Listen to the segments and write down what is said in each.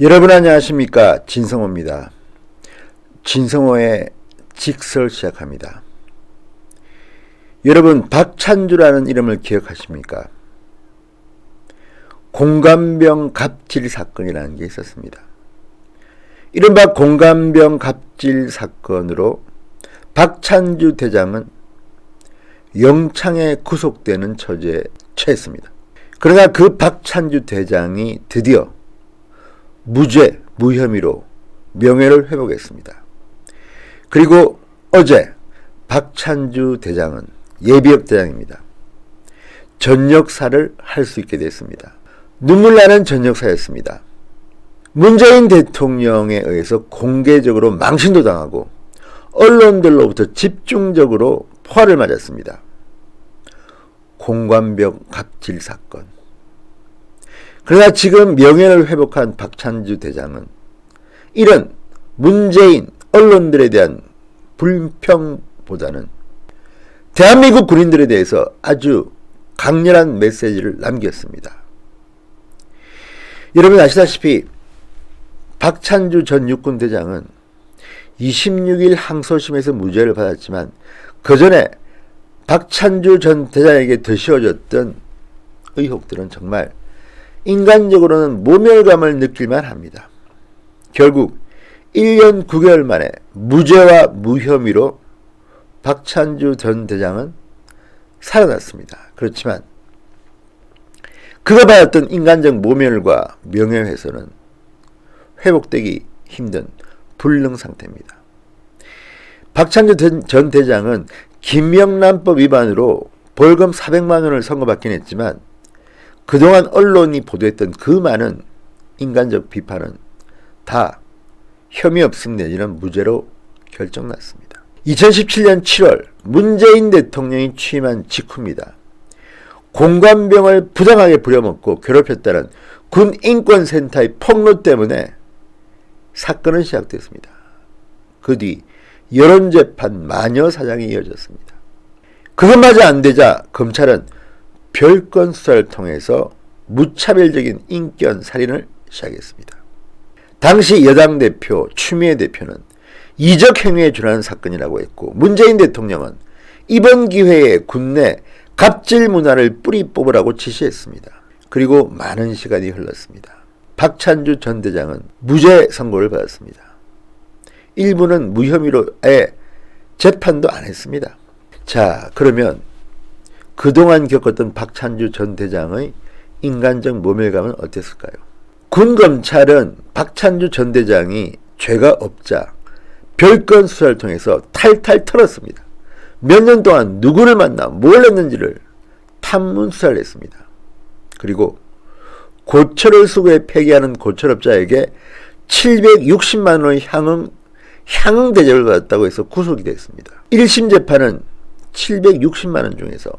여러분 안녕하십니까, 진성호입니다. 진성호의 직설 시작합니다. 여러분, 박찬주라는 이름을 기억하십니까? 공감병 갑질 사건이라는 게 있었습니다. 이른바 공감병 갑질 사건으로 박찬주 대장은 영창에 구속되는 처지에 처했습니다. 그러나 그 박찬주 대장이 드디어 무죄, 무혐의로 명예를 회복했습니다. 그리고 어제 박찬주 대장은 예비역 대장입니다. 전역사를 할 수 있게 됐습니다. 눈물나는 전역사였습니다. 문재인 대통령에 의해서 공개적으로 망신도 당하고 언론들로부터 집중적으로 포화를 맞았습니다. 공감병 갑질 사건. 그러나 지금 명예를 회복한 박찬주 대장은 이런 문재인 언론들에 대한 불평보다는 대한민국 군인들에 대해서 아주 강렬한 메시지를 남겼습니다. 여러분 아시다시피 박찬주 전 육군대장은 26일 항소심에서 무죄를 받았지만 그 전에 박찬주 전 대장에게 덧씌워졌던 의혹들은 정말 인간적으로는 모멸감을 느낄만 합니다. 결국 1년 9개월 만에 무죄와 무혐의로 박찬주 전 대장은 살아났습니다. 그렇지만 그가 받았던 인간적 모멸과 명예훼손은 회복되기 힘든 불능 상태입니다. 박찬주 전 대장은 김영란법 위반으로 벌금 400만 원을 선고받긴 했지만 그동안 언론이 보도했던 그 많은 인간적 비판은 다 혐의 없음 내지는 무죄로 결정났습니다. 2017년 7월 문재인 대통령이 취임한 직후입니다. 공감병을 부당하게 부려먹고 괴롭혔다는 군인권센터의 폭로 때문에 사건은 시작됐습니다. 그 뒤 여론재판 마녀 사장이 이어졌습니다. 그것마저 안 되자 검찰은 별건 수사를 통해서 무차별적인 인권 살인을 시작했습니다. 당시 여당 대표 추미애 대표는 이적 행위에 준하는 사건이라고 했고 문재인 대통령은 이번 기회에 군내 갑질 문화를 뿌리 뽑으라고 지시했습니다. 그리고 많은 시간이 흘렀습니다. 박찬주 전 대장은 무죄 선고를 받았습니다. 일부는 무혐의로의 재판도 안 했습니다. 자, 그러면 그동안 겪었던 박찬주 전 대장의 인간적 모멸감은 어땠을까요? 군 검찰은 박찬주 전 대장이 죄가 없자 별건 수사를 통해서 탈탈 털었습니다. 몇 년 동안 누구를 만나 뭘 했는지를 탐문 수사를 했습니다. 그리고 고철을 수거해 폐기하는 고철업자에게 760만 원의 향응 대접을 받았다고 해서 구속이 됐습니다. 1심 재판은 760만 원 중에서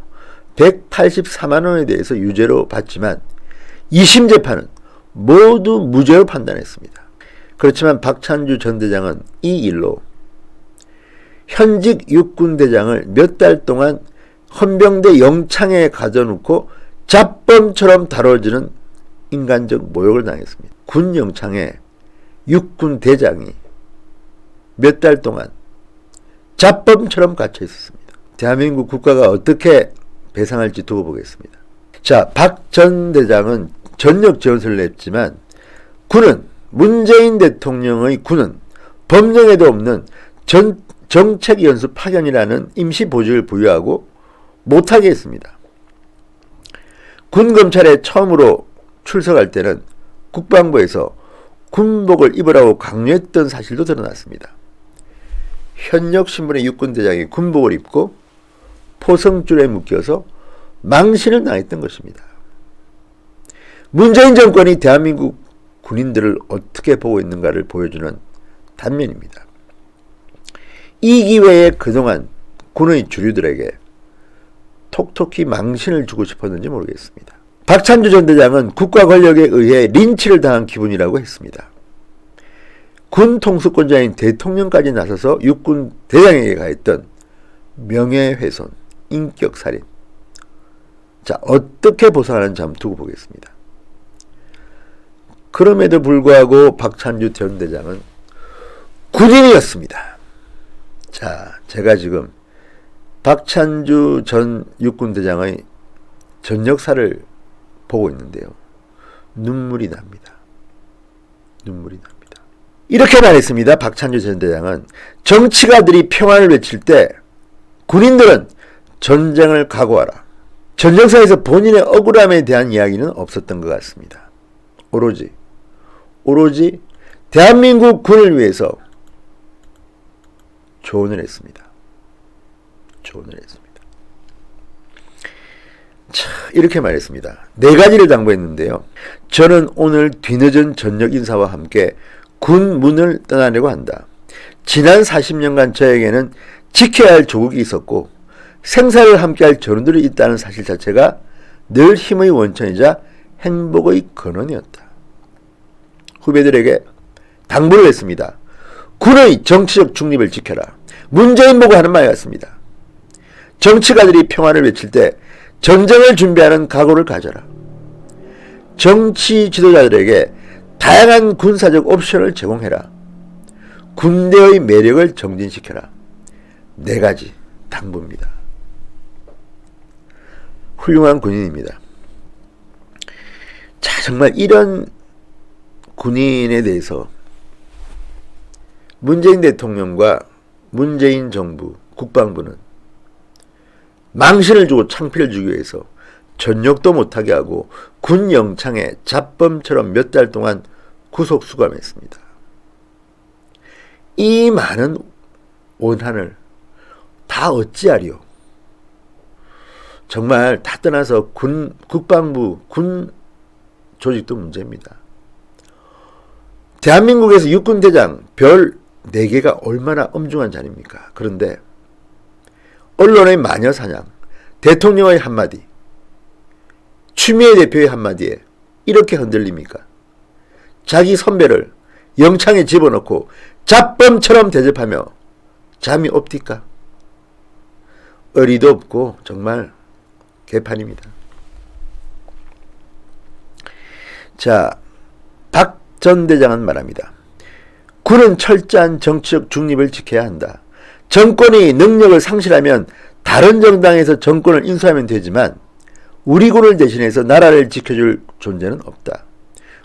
184만 원에 대해서 유죄로 봤지만 2심 재판은 모두 무죄로 판단했습니다. 그렇지만 박찬주 전 대장은 이 일로 현직 육군대장을 몇 달 동안 헌병대 영창에 가둬놓고 잡범처럼 다뤄지는 인간적 모욕을 당했습니다. 군 영창에 육군대장이 몇 달 동안 잡범처럼 갇혀 있었습니다. 대한민국 국가가 어떻게 배상할지 두고 보겠습니다. 자, 박 전 대장은 전역 지원서를 냈지만 문재인 대통령의 군은 법령에도 없는 정책연수 파견이라는 임시보직을 부여하고 못하게 했습니다. 군검찰에 처음으로 출석할 때는 국방부에서 군복을 입으라고 강요했던 사실도 드러났습니다. 현역 신분의 육군대장이 군복을 입고 포성줄에 묶여서 망신을 당했던 것입니다. 문재인 정권이 대한민국 군인들을 어떻게 보고 있는가를 보여주는 단면입니다. 이 기회에 그동안 군의 주류들에게 톡톡히 망신을 주고 싶었는지 모르겠습니다. 박찬주 전 대장은 국가 권력에 의해 린치를 당한 기분이라고 했습니다. 군 통수권자인 대통령까지 나서서 육군 대장에게 가했던 명예훼손, 인격살인. 자, 어떻게 보상하는지 한번 두고 보겠습니다. 그럼에도 불구하고 박찬주 전 대장은 군인이었습니다. 자, 제가 지금 박찬주 전 육군대장의 전역사를 보고 있는데요. 눈물이 납니다. 눈물이 납니다. 이렇게 말했습니다. 박찬주 전 대장은 정치가들이 평화를 외칠 때 군인들은 전쟁을 각오하라. 전쟁사에서 본인의 억울함에 대한 이야기는 없었던 것 같습니다. 오로지 대한민국 군을 위해서 조언을 했습니다. 자, 이렇게 말했습니다. 4가지를 당부했는데요. 저는 오늘 뒤늦은 전역 인사와 함께 군 문을 떠나려고 한다. 지난 40년간 저에게는 지켜야 할 조국이 있었고 생사를 함께할 전우들이 있다는 사실 자체가 늘 힘의 원천이자 행복의 근원이었다. 후배들에게 당부를 했습니다. 군의 정치적 중립을 지켜라. 문재인 보고 하는 말 같습니다. 정치가들이 평화를 외칠 때 전쟁을 준비하는 각오를 가져라. 정치 지도자들에게 다양한 군사적 옵션을 제공해라. 군대의 매력을 정진시켜라. 4가지 당부입니다. 훌륭한 군인입니다. 자, 정말 이런 군인에 대해서 문재인 대통령과 문재인 정부, 국방부는 망신을 주고 창피를 주기 위해서 전역도 못하게 하고 군 영창에 잡범처럼 몇 달 동안 구속 수감했습니다. 이 많은 원한을 다 어찌하리요? 정말 다 떠나서 국방부, 군 조직도 문제입니다. 대한민국에서 육군대장 별 4개가 얼마나 엄중한 자리입니까? 그런데 언론의 마녀사냥, 대통령의 한마디, 추미애 대표의 한마디에 이렇게 흔들립니까? 자기 선배를 영창에 집어넣고 잡범처럼 대접하며 잠이 없디까? 어리도 없고 정말 개판입니다. 자, 박 전 대장은 말합니다. 군은 철저한 정치적 중립을 지켜야 한다. 정권이 능력을 상실하면 다른 정당에서 정권을 인수하면 되지만 우리 군을 대신해서 나라를 지켜줄 존재는 없다.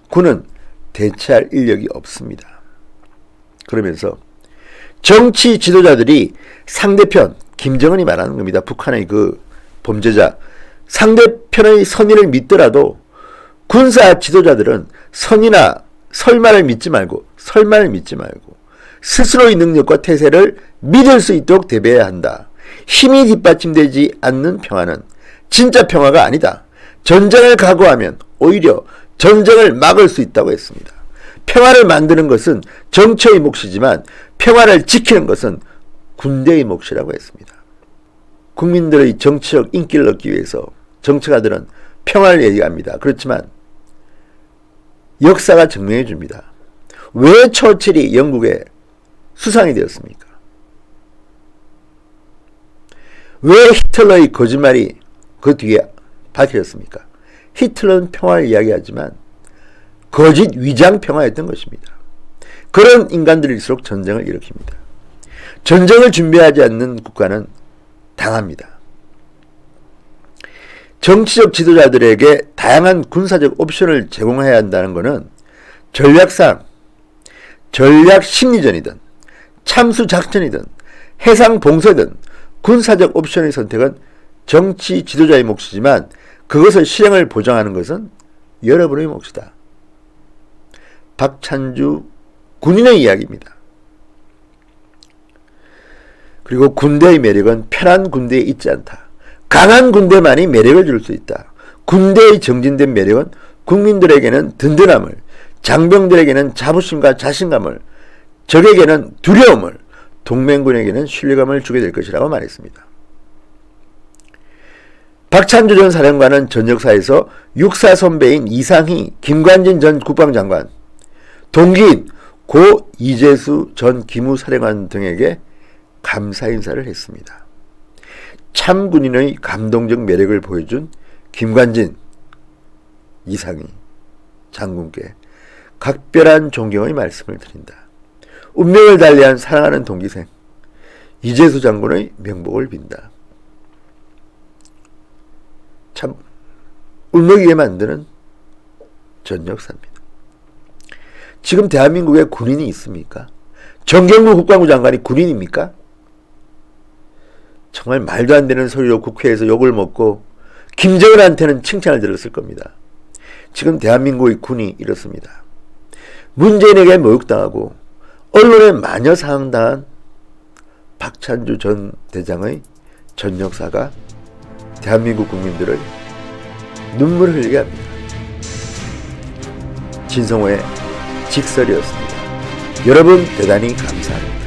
군은 대체할 인력이 없습니다. 그러면서 정치 지도자들이 상대편, 김정은이 말하는 겁니다. 북한의 그 범죄자, 상대편의 선의를 믿더라도 군사 지도자들은 선이나 설마를 믿지 말고 스스로의 능력과 태세를 믿을 수 있도록 대비해야 한다. 힘이 뒷받침되지 않는 평화는 진짜 평화가 아니다. 전쟁을 각오하면 오히려 전쟁을 막을 수 있다고 했습니다. 평화를 만드는 것은 정치의 몫이지만 평화를 지키는 것은 군대의 몫이라고 했습니다. 국민들의 정치적 인기를 얻기 위해서 정치가들은 평화를 얘기합니다. 그렇지만 역사가 증명해 줍니다. 왜 처칠이 영국의 수상이 되었습니까? 왜 히틀러의 거짓말이 그 뒤에 밝혀졌습니까? 히틀러는 평화를 이야기하지만 거짓 위장 평화였던 것입니다. 그런 인간들일수록 전쟁을 일으킵니다. 전쟁을 준비하지 않는 국가는 당합니다. 정치적 지도자들에게 다양한 군사적 옵션을 제공해야 한다는 것은 전략상, 전략 심리전이든 참수작전이든 해상봉쇄든 군사적 옵션의 선택은 정치 지도자의 몫이지만 그것을 실행을 보장하는 것은 여러분의 몫이다. 박찬주 군인의 이야기입니다. 그리고 군대의 매력은 편한 군대에 있지 않다. 강한 군대만이 매력을 줄 수 있다. 군대의 정진된 매력은 국민들에게는 든든함을, 장병들에게는 자부심과 자신감을, 적에게는 두려움을, 동맹군에게는 신뢰감을 주게 될 것이라고 말했습니다. 박찬주 전 사령관은 전역사에서 육사 선배인 이상희, 김관진 전 국방장관, 동기인 고 이재수 전 기무사령관 등에게 감사 인사를 했습니다. 참군인의 감동적 매력을 보여준 김관진, 이상희 장군께 각별한 존경의 말씀을 드린다. 운명을 달리한 사랑하는 동기생 이재수 장군의 명복을 빈다. 참 울먹이게 만드는 전 역사입니다. 지금 대한민국에 군인이 있습니까? 정경무 국방부 장관이 군인입니까? 정말 말도 안 되는 소리로 국회에서 욕을 먹고 김정은한테는 칭찬을 들었을 겁니다. 지금 대한민국의 군이 이렇습니다. 문재인에게 모욕당하고 언론에 마녀사항당한 박찬주 전 대장의 전 역사가 대한민국 국민들을 눈물을 흘리게 합니다. 진성호의 직설이었습니다. 여러분 대단히 감사합니다.